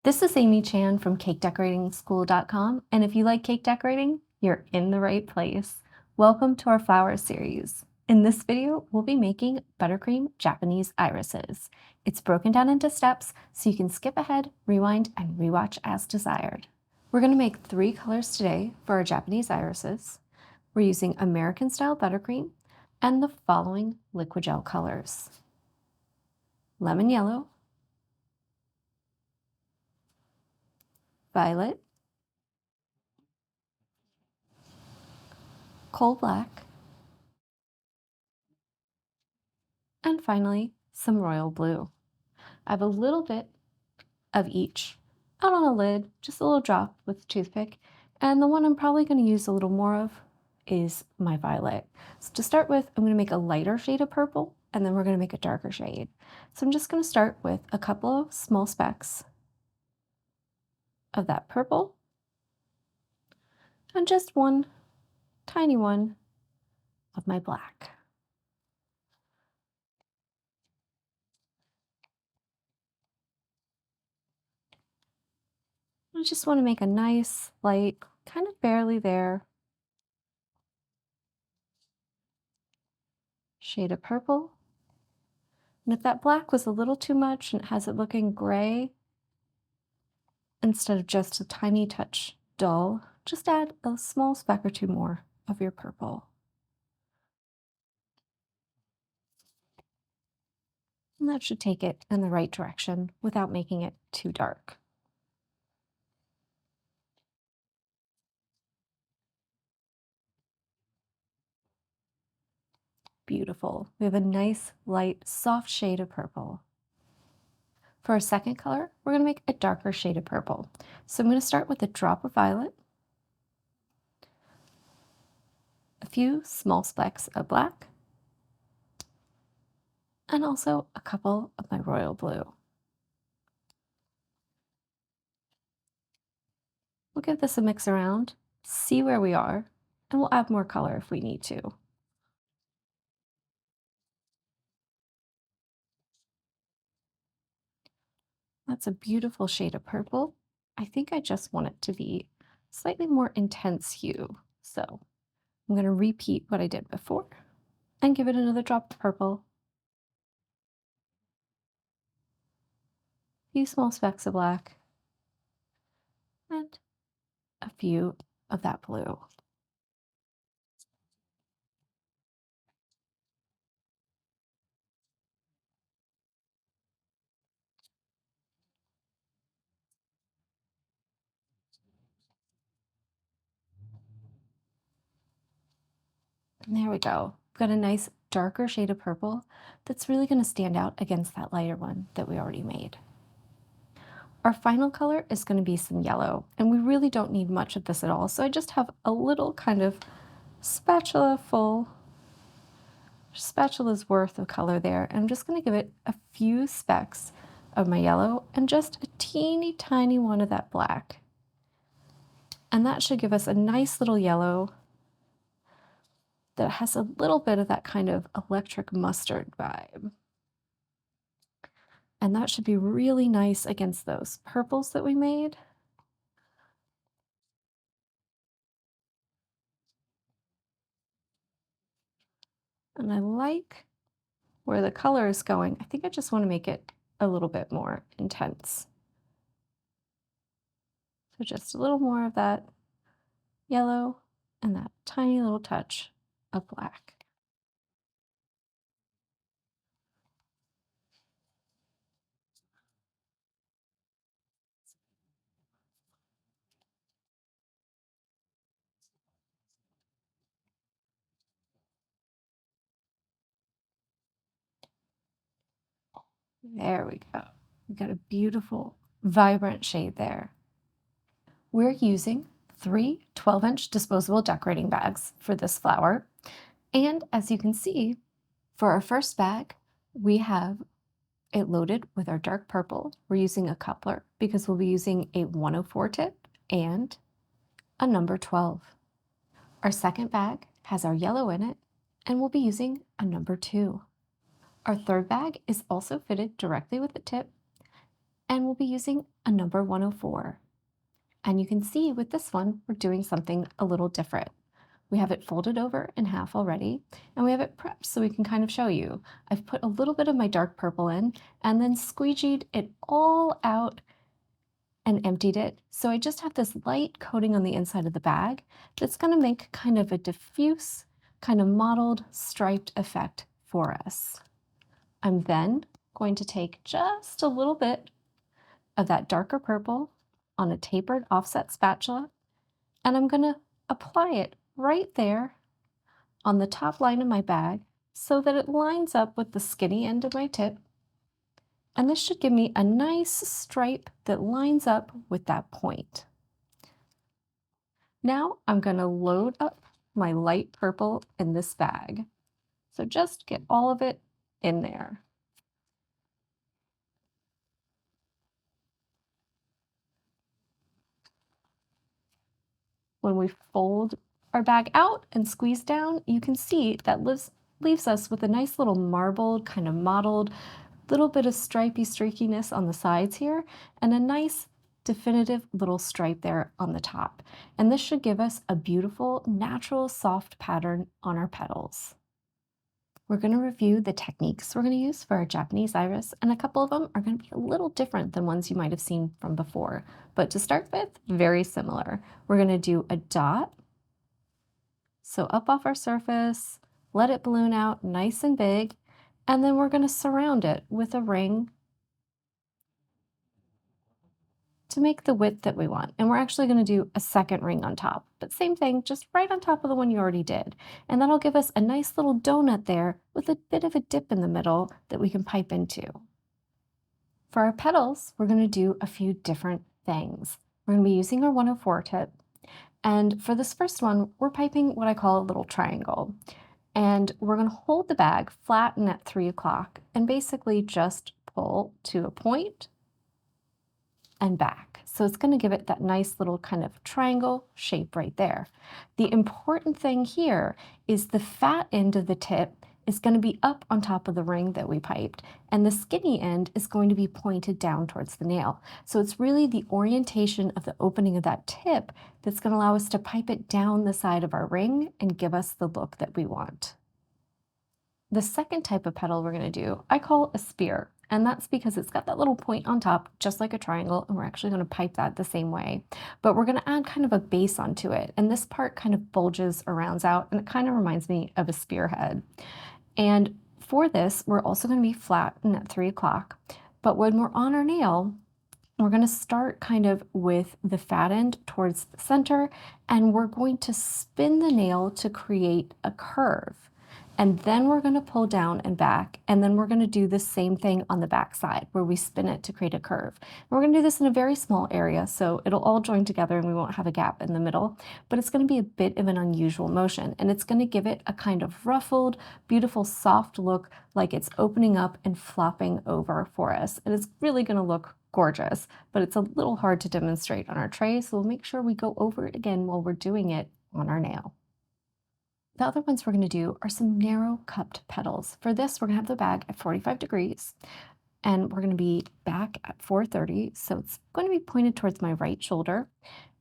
This is Amy Chan from CakeDecoratingSchool.com, and if you like cake decorating, you're in the right place. Welcome to our flower series. In this video, we'll be making buttercream Japanese irises. It's broken down into steps so you can skip ahead, rewind, and rewatch as desired. We're going to make 3 colors today for our Japanese irises. We're using American style buttercream and the following liquid gel colors: lemon yellow, violet, coal black, and finally, some royal blue. I have a little bit of each out on a lid, just a little drop with a toothpick. And the one I'm probably going to use a little more of is my violet. So to start with, I'm going to make a lighter shade of purple, and then we're going to make a darker shade. So I'm just going to start with a couple of small specks of that purple and just one tiny one of my black. I just want to make a nice, light, kind of barely there shade of purple. And if that black was a little too much and it has it looking gray, instead of just a tiny touch dull, just add a small speck or two more of your purple. And that should take it in the right direction without making it too dark. Beautiful. We have a nice, light, soft shade of purple. For our second color, we're going to make a darker shade of purple. So I'm going to start with a drop of violet, a few small specks of black, and also a couple of my royal blue. We'll give this a mix around, see where we are, and we'll add more color if we need to. That's a beautiful shade of purple. I think I just want it to be slightly more intense hue. So I'm going to repeat what I did before and give it another drop of purple, a few small specks of black, and a few of that blue. And there we go. We've got a nice darker shade of purple that's really going to stand out against that lighter one that we already made. Our final color is going to be some yellow, and we really don't need much of this at all. So I just have a little kind of spatula's worth of color there. And I'm just going to give it a few specks of my yellow and just a teeny tiny one of that black. And that should give us a nice little yellow that has a little bit of that kind of electric mustard vibe. And that should be really nice against those purples that we made. And I like where the color is going. I think I just want to make it a little bit more intense. So just a little more of that yellow and that tiny little touch of black. There we go. We've got a beautiful, vibrant shade there. We're using 3 12-inch disposable decorating bags for this flower. And as you can see, for our first bag, we have it loaded with our dark purple. We're using a coupler because we'll be using a 104 tip and a number 12. Our second bag has our yellow in it, and we'll be using a number 2. Our third bag is also fitted directly with the tip, and we'll be using a number 104. And you can see with this one, we're doing something a little different. We have it folded over in half already, and we have it prepped so we can kind of show you. I've put a little bit of my dark purple in and then squeegeed it all out and emptied it. So I just have this light coating on the inside of the bag that's going to make kind of a diffuse, kind of mottled, striped effect for us. I'm then going to take just a little bit of that darker purple on a tapered offset spatula, and I'm going to apply it right there on the top line of my bag so that it lines up with the skinny end of my tip. And this should give me a nice stripe that lines up with that point. Now I'm going to load up my light purple in this bag. So just get all of it in there. When we fold our bag out and squeeze down, you can see that leaves us with a nice little marbled, kind of mottled, little bit of stripy streakiness on the sides here, and a nice definitive little stripe there on the top. And this should give us a beautiful, natural, soft pattern on our petals. We're going to review the techniques we're going to use for our Japanese iris, and a couple of them are going to be a little different than ones you might have seen from before. But to start with, very similar. We're going to do a dot, so up off our surface, let it balloon out nice and big, and then we're going to surround it with a ring to make the width that we want. And we're actually going to do a second ring on top, but same thing, just right on top of the one you already did. And that'll give us a nice little donut there with a bit of a dip in the middle that we can pipe into. For our petals, we're going to do a few different things. We're going to be using our 104 tip. And for this first one, we're piping what I call a little triangle. And we're going to hold the bag flat and at 3 o'clock and basically just pull to a point and back. So it's going to give it that nice little kind of triangle shape right there. The important thing here is the fat end of the tip is going to be up on top of the ring that we piped, and the skinny end is going to be pointed down towards the nail. So it's really the orientation of the opening of that tip that's going to allow us to pipe it down the side of our ring and give us the look that we want. The second type of petal we're going to do, I call a spear, and that's because it's got that little point on top, just like a triangle, and we're actually going to pipe that the same way. But we're going to add kind of a base onto it, and this part kind of bulges or rounds out, and it kind of reminds me of a spearhead. And for this, we're also going to be flat and at 3 o'clock, but when we're on our nail, we're going to start kind of with the fat end towards the center, and we're going to spin the nail to create a curve. And then we're going to pull down and back, and then we're going to do the same thing on the back side where we spin it to create a curve. And we're going to do this in a very small area, so it'll all join together and we won't have a gap in the middle, but it's going to be a bit of an unusual motion, and it's going to give it a kind of ruffled, beautiful, soft look, like it's opening up and flopping over for us. And it's really going to look gorgeous, but it's a little hard to demonstrate on our tray, so we'll make sure we go over it again while we're doing it on our nail. The other ones we're going to do are some narrow cupped petals. For this, we're going to have the bag at 45 degrees, and we're going to be back at 430, so it's going to be pointed towards my right shoulder,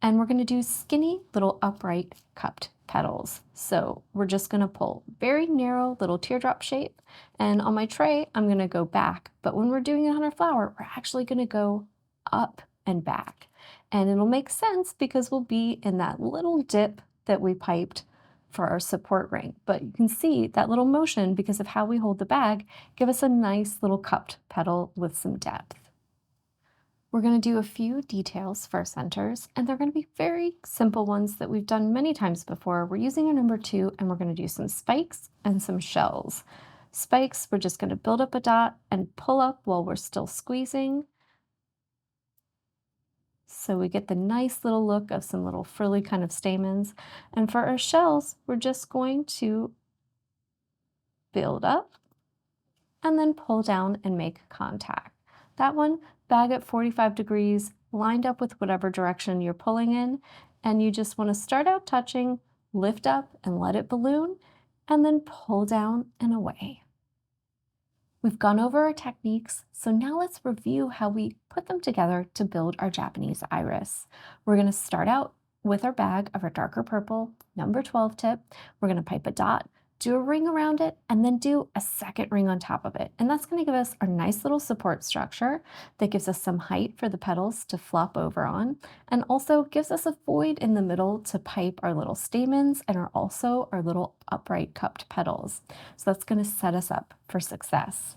and we're going to do skinny little upright cupped petals. So we're just going to pull very narrow little teardrop shape, and on my tray, I'm going to go back, but when we're doing it on our flower, we're actually going to go up and back, and it'll make sense because we'll be in that little dip that we piped for our support ring. But you can see that little motion, because of how we hold the bag, give us a nice little cupped petal with some depth. We're going to do a few details for our centers, and they're going to be very simple ones that we've done many times before. We're using our number 2, and we're going to do some spikes and some shells. Spikes, we're just going to build up a dot and pull up while we're still squeezing, so we get the nice little look of some little frilly kind of stamens. And for our shells, we're just going to build up and then pull down and make contact. That one, bag at 45 degrees, lined up with whatever direction you're pulling in, and you just want to start out touching, lift up and let it balloon, and then pull down and away. We've gone over our techniques, so now let's review how we put them together to build our Japanese iris. We're going to start out with our bag of our darker purple number 12 tip. We're going to pipe a dot, do a ring around it, and then do a second ring on top of it. And that's going to give us our nice little support structure that gives us some height for the petals to flop over on, and also gives us a void in the middle to pipe our little stamens and also our little upright cupped petals. So that's going to set us up for success.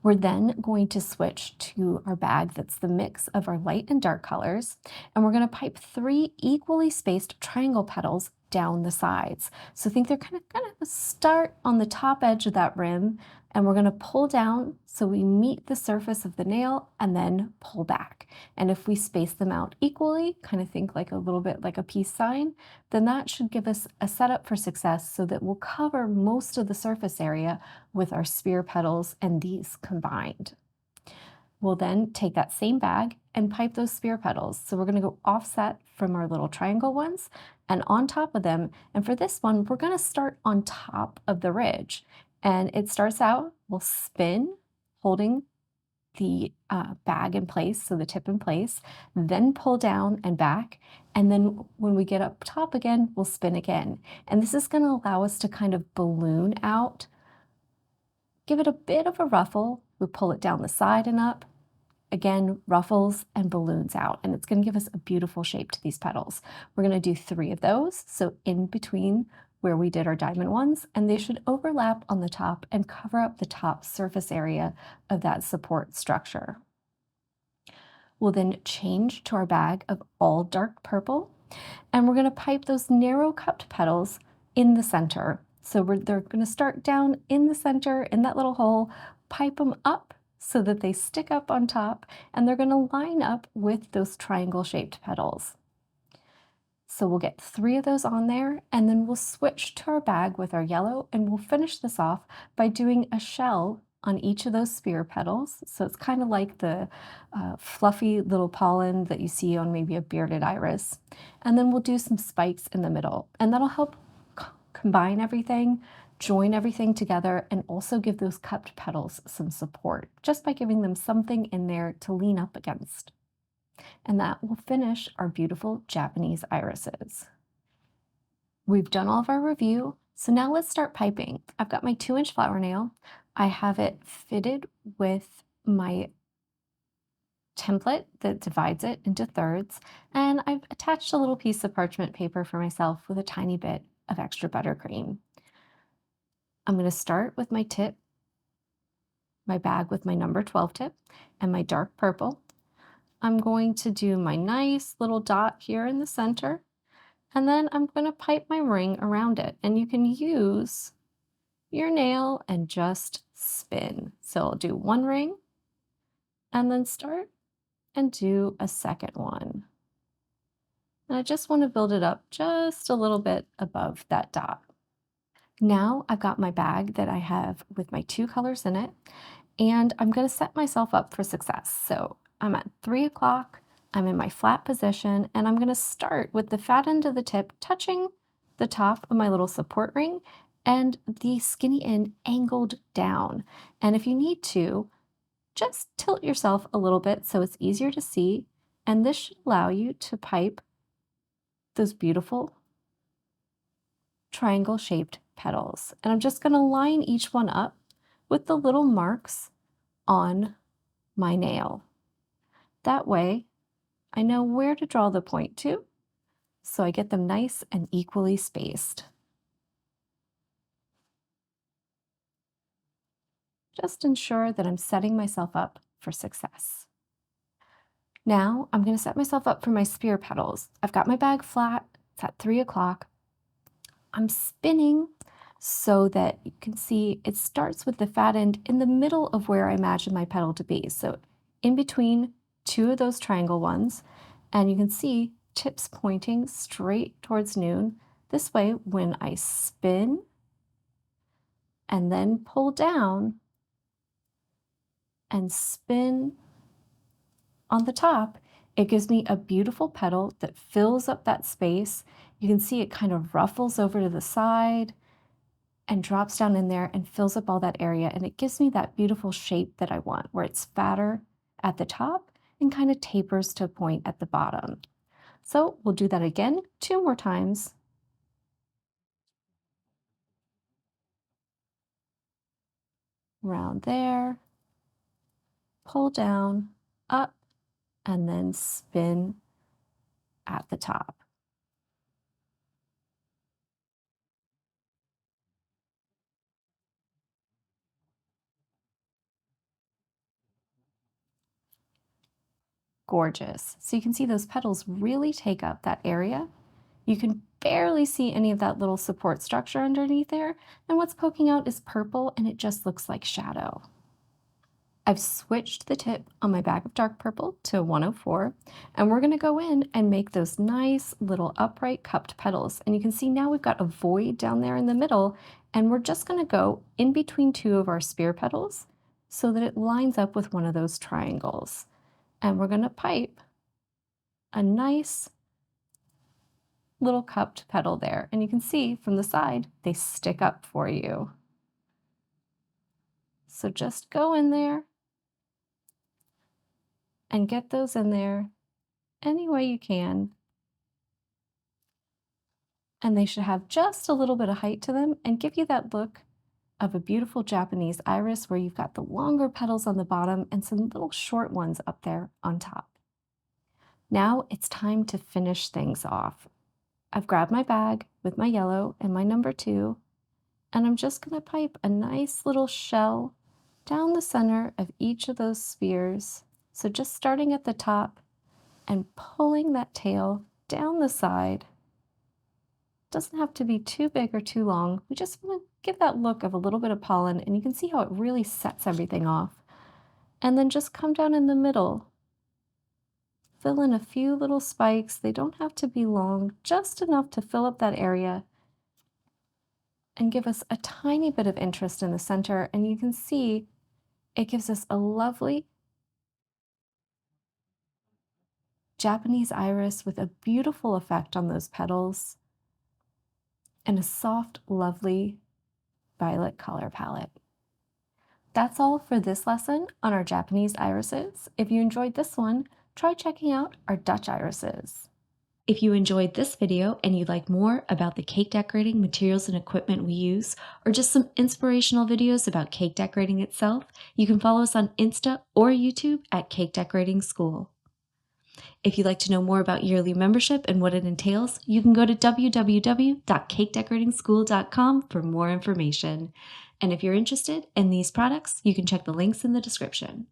We're then going to switch to our bag that's the mix of our light and dark colors, and we're going to pipe 3 equally spaced triangle petals down the sides. So think they're kind of going to start on the top edge of that rim, and we're going to pull down so we meet the surface of the nail and then pull back. And if we space them out equally, kind of think like a little bit like a peace sign, then that should give us a setup for success so that we'll cover most of the surface area with our spear petals and these combined. We'll then take that same bag and pipe those spear petals. So we're going to go offset from our little triangle ones and on top of them. And for this one, we're going to start on top of the ridge. And it starts out, we'll spin, holding the bag in place, so the tip in place, then pull down and back. And then when we get up top again, we'll spin again. And this is going to allow us to kind of balloon out, give it a bit of a ruffle. We pull it down the side and up. Again, ruffles and balloons out, and it's going to give us a beautiful shape to these petals. We're going to do 3 of those, so in between where we did our diamond ones, and they should overlap on the top and cover up the top surface area of that support structure. We'll then change to our bag of all dark purple, and we're going to pipe those narrow cupped petals in the center. So they're going to start down in the center, in that little hole, pipe them up so that they stick up on top, and they're going to line up with those triangle-shaped petals. So we'll get 3 of those on there, and then we'll switch to our bag with our yellow, and we'll finish this off by doing a shell on each of those spear petals. So it's kind of like the fluffy little pollen that you see on maybe a bearded iris. And then we'll do some spikes in the middle, and that'll help combine everything, join everything together, and also give those cupped petals some support, just by giving them something in there to lean up against. And that will finish our beautiful Japanese irises. We've done all of our review, so now let's start piping. I've got my 2-inch flower nail. I have it fitted with my template that divides it into thirds, and I've attached a little piece of parchment paper for myself with a tiny bit of extra buttercream. I'm going to start with my tip, my bag with my number 12 tip, and my dark purple. I'm going to do my nice little dot here in the center, and then I'm going to pipe my ring around it. And you can use your nail and just spin. So I'll do 1 ring, and then start and do a second one. And I just want to build it up just a little bit above that dot. Now I've got my bag that I have with my 2 colors in it, and I'm going to set myself up for success. So I'm at 3 o'clock, I'm in my flat position, and I'm going to start with the fat end of the tip touching the top of my little support ring and the skinny end angled down. And if you need to, just tilt yourself a little bit so it's easier to see, and this should allow you to pipe those beautiful triangle-shaped petals. And I'm just going to line each one up with the little marks on my nail. That way, I know where to draw the point to, so I get them nice and equally spaced. Just ensure that I'm setting myself up for success. Now I'm going to set myself up for my spear petals. I've got my bag flat, it's at 3 o'clock. I'm spinning so that you can see it starts with the fat end in the middle of where I imagine my petal to be. So in between 2 of those triangle ones, and you can see tips pointing straight towards noon. This way, when I spin and then pull down and spin on the top, it gives me a beautiful petal that fills up that space. You can see it kind of ruffles over to the side, and drops down in there and fills up all that area. And it gives me that beautiful shape that I want, where it's fatter at the top and kind of tapers to a point at the bottom. So we'll do that again 2 more times. Around there, pull down, up, and then spin at the top. Gorgeous. So you can see those petals really take up that area. You can barely see any of that little support structure underneath there, and what's poking out is purple and it just looks like shadow. I've switched the tip on my bag of dark purple to 104, and we're gonna go in and make those nice little upright cupped petals. And you can see now we've got a void down there in the middle, and we're just gonna go in between two of our spear petals so that it lines up with one of those triangles. And we're gonna pipe a nice little cupped petal there. And you can see from the side, they stick up for you. So just go in there and get those in there any way you can. And they should have just a little bit of height to them and give you that look of a beautiful Japanese iris where you've got the longer petals on the bottom and some little short ones up there on top. Now it's time to finish things off. I've grabbed my bag with my yellow and my number 2, and I'm just going to pipe a nice little shell down the center of each of those spheres. So just starting at the top and pulling that tail down the side. Doesn't have to be too big or too long. We just want to give that look of a little bit of pollen, and you can see how it really sets everything off. And then just come down in the middle. Fill in a few little spikes. They don't have to be long, just enough to fill up that area and give us a tiny bit of interest in the center. And you can see it gives us a lovely Japanese iris with a beautiful effect on those petals and a soft, lovely violet color palette. That's all for this lesson on our Japanese irises. If you enjoyed this one, try checking out our Dutch irises. If you enjoyed this video and you'd like more about the cake decorating materials and equipment we use, or just some inspirational videos about cake decorating itself, you can follow us on Insta or YouTube at Cake Decorating School. If you'd like to know more about yearly membership and what it entails, you can go to www.cakedecoratingschool.com for more information. And if you're interested in these products, you can check the links in the description.